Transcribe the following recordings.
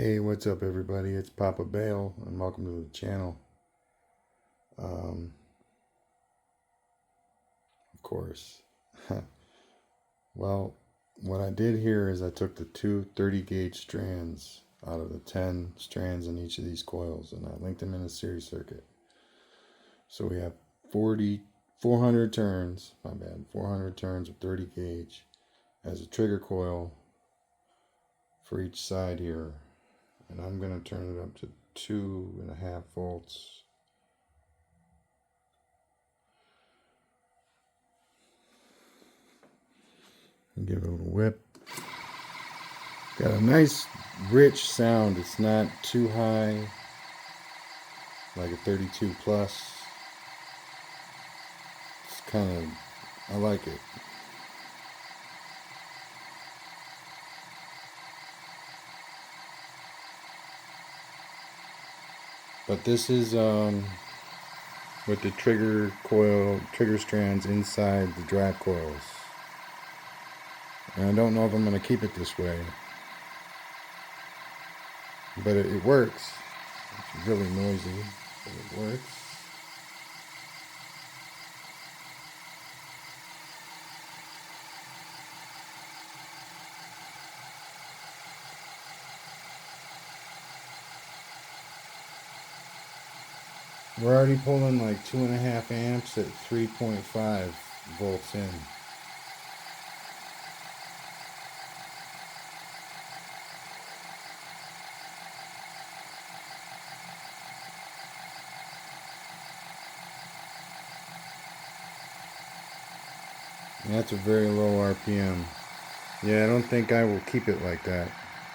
Hey, what's up, everybody? It's Papa Bale, and welcome to the channel. Of course. Well, what I did here is I took the two 30 gauge strands out of the 10 strands in each of these coils, and I linked them in a series circuit. So we have 400 turns, 400 turns of 30 gauge as a trigger coil for each side here. And I'm going to turn it up to 2.5 volts. Give it a little whip. Got a nice rich sound. It's not too high like a 32 plus. It's kind of, I like it. But this is with the trigger strands inside the drive coils. And I don't know if I'm going to keep it this way. But it works. It's really noisy, but it works. We're already pulling like 2.5 amps at 3.5 volts in. And that's a very low RPM. Yeah, I don't think I will keep it like that.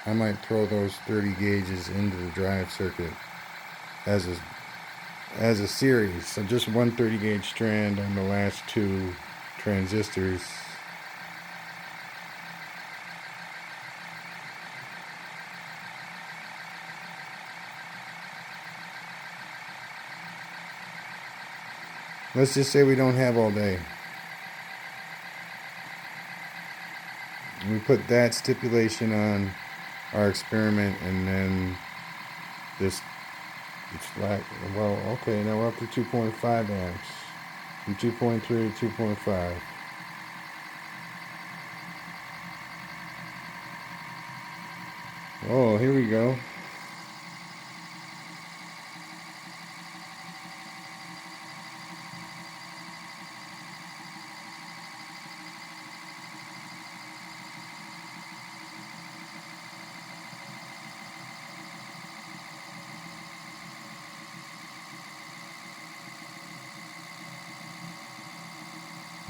I might throw those 30 gauges into the drive circuit as a series. So just one 30 gauge strand on the last two transistors. Let's just say we don't have all day. We put that stipulation on our experiment, and then this, it's like, well, okay, now we're up to 2.5 amps. From 2.3 to 2.5. Oh, here we go.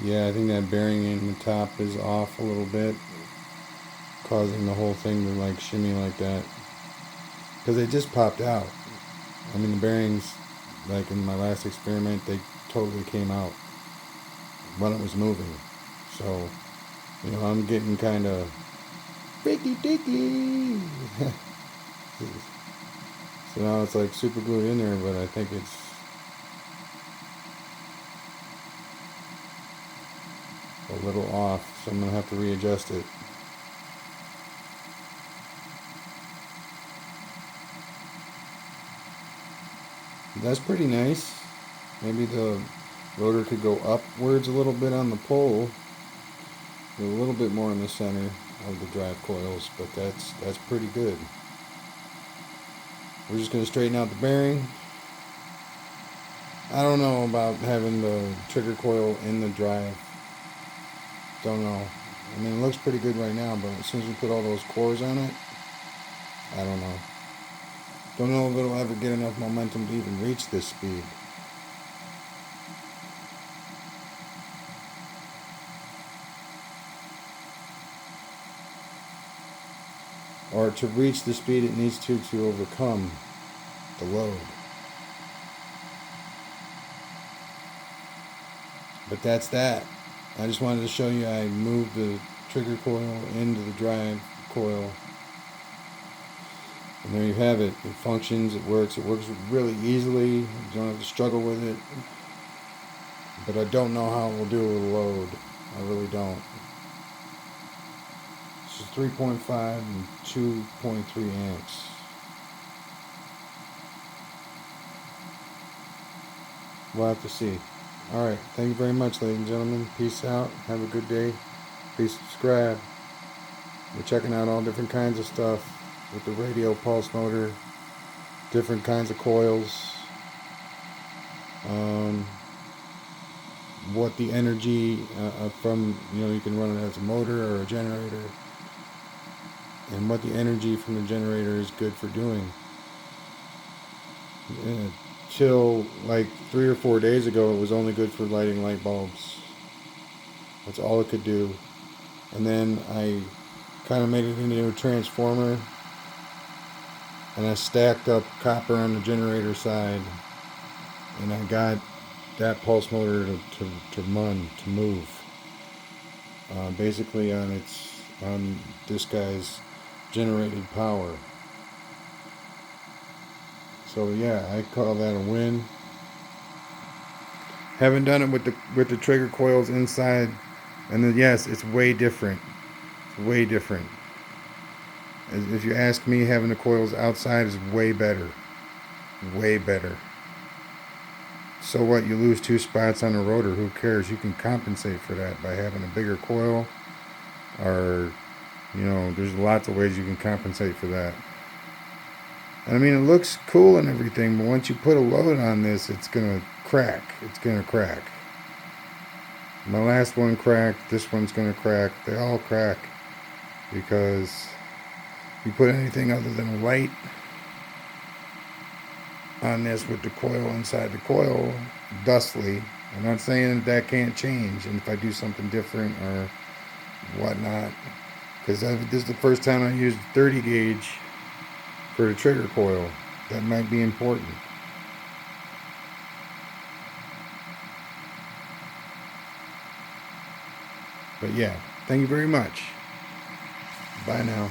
Yeah, I think that bearing in the top is off a little bit, causing the whole thing to like shimmy like that. Because they just popped out. I mean, the bearings, like in my last experiment, they totally came out when it was moving. So, you know, I'm getting kind of freaky dicky. So now it's like super glued in there, but I think it's a little off, so I'm going to have to readjust it. That's pretty nice. Maybe the rotor could go upwards a little bit on the pole, a little bit more in the center of the drive coils, but that's pretty good. We're just going to straighten out the bearing. I don't know about having the trigger coil in the drive. Don't know. I mean, it looks pretty good right now, but as soon as we put all those cores on it, I don't know. Don't know if it'll ever get enough momentum to even reach this speed. Or to reach the speed it needs to overcome the load. But that's that. I just wanted to show you I moved the trigger coil into the drive coil. And there you have it. It functions, it works really easily. You don't have to struggle with it. But I don't know how it will do with a load. I really don't. This is 3.5 and 2.3 amps. we'll have to see. All right, thank you very much, ladies and gentlemen. Peace out. Have a good day. Please subscribe. We're checking out all different kinds of stuff with the radio pulse motor, different kinds of coils, what the energy from, you can run it as a motor or a generator, and what the energy from the generator is good for doing. Till like 3 or 4 days ago, it was only good for lighting light bulbs. That's all it could do. And then I kind of made it into a transformer, and I stacked up copper on the generator side, and I got that pulse motor to run, to move, basically on this guy's generated power. So yeah, I call that a win. Haven't done it with the trigger coils inside, and then yes, it's way different. It's way different. If you ask me, having the coils outside is way better. Way better. So what? You lose 2 spots on the rotor. Who cares? You can compensate for that by having a bigger coil, or there's lots of ways you can compensate for that. And I mean, it looks cool and everything, but once you put a load on this, it's gonna crack. It's gonna crack. My last one cracked. This one's gonna crack. They all crack because you put anything other than a light on this with the coil inside the coil, dustly. I'm not saying that can't change, and if I do something different or whatnot, because this is the first time I used 30 gauge for the trigger coil. That might be important. But yeah, thank you very much. Bye now.